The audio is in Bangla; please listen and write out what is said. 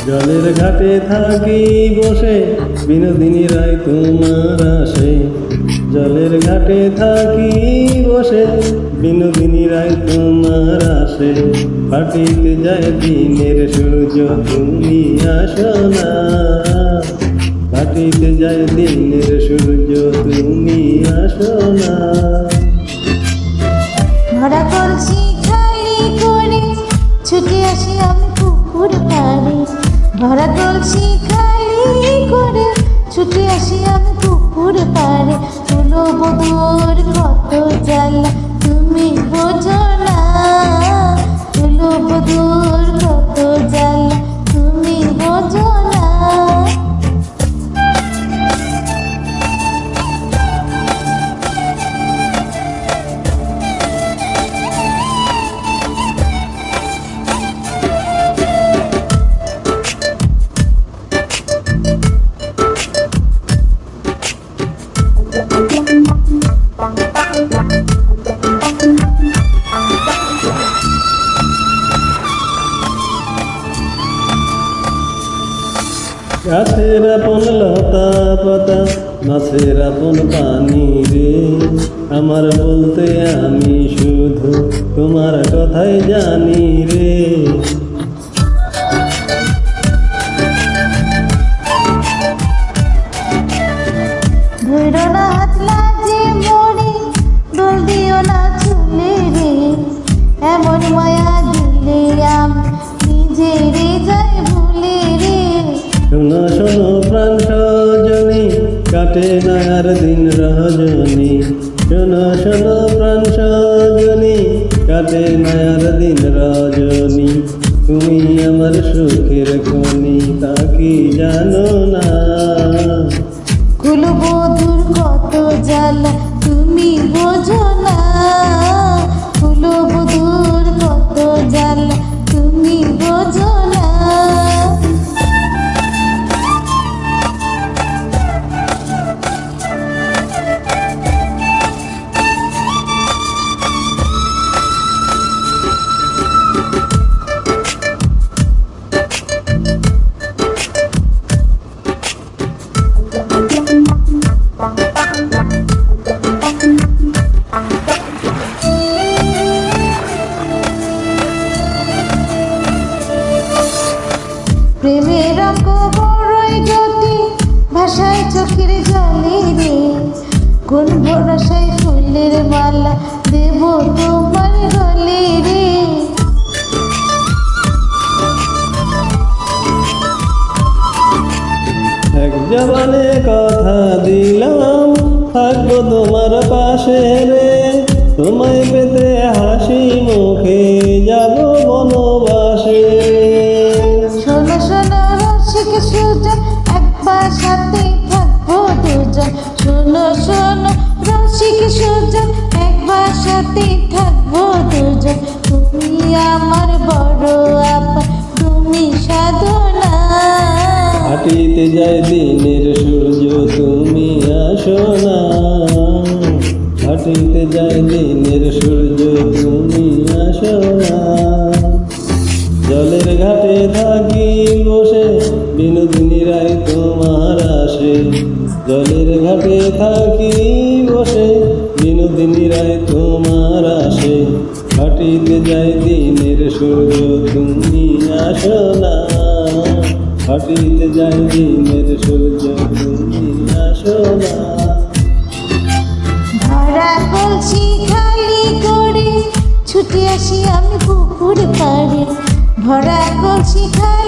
জলের ঘাটে থাকি বসে, বিনোদিনী রায় তোমার আসে। জলের ঘাটে থাকি বসে, বিনোদিনী রায় তোমার আসে। পাটিতে যায় দিনের সূর্য, তুমি আসো না। পাটিতে যায় দিনের সূর্য, তুমি আসো না। ভরা কলসি খালি করে ছুটে আসি আমি পুকুর পাড়ে। ভরা কলসি খালি করে ছুটে আসি আমি পুকুর পাড়ে। তুলো বধুর কত জ্বালা তুমি বোঝো না। তুলো বধুর কত জ্বালা তুমি বোঝো না। গাছের আপন লতা পাতা, মাছের আপন পানি রে। আমার বলতে আমি শুধু তোমার কথাই জানি রে। ধৈর্য না হাত লাজে মরে, দোল দিও না চুলে রে। এমন মায়া দিলে আমি নিজেরে যাই ভুলে রে। শোনো শোনো প্রাণ সজনী, কাটে না আর দিন রজনী। শোনো শোনো প্রাণ সজনী, কাটে না আর দিন রজনী। তুমি আমার সুখের খনি, তা কি জানো না? কুলবধূর কত জ্বালা তুমি বোঝো না। কুলবধূর কত জ্বালা তুমি বোঝো না। প্রেমের অঙ্ক বড়ই জটি, ভাষায় চোখের জলে রে। কোন ভরসায় ফুলের মালা দেব তোমার গলে রে। এক জবানে কথা দিলাম, থাকবো তোমার পাশে রে। তোমায় পেতে হাসি মুখে যাব বনবাসে। শোনো শোনো রসিক সুজন, একবার সাথে থাকবো দুজন। শোনো শোনো রসিক সুজন, একবার সাথে থাকবো দুজন। তুমি আমার বড় আপা, তুমি সাধনা। হাঁটিতে যায় দিনের সূর্য, তুমি আসো না। হাঁটিতে যায় দিনের সূর্য, তুমি আসো না। জলের ঘাটে থাকি বসে, বিনোদিনী রায় তোমার আসে। জলের ঘাটে থাকি বসে, বিনোদিনী রায় তোমার আসে। হাঁটিতে যায় দিনের সূর্য, তুমি আসো না। হাঁটিতে যায় দিনের সূর্য, তুমি আসো না। ভরা কলসি খালি করে ছুটে আসি আমি পুকুর পাড়ে। ভরা কলসি খালি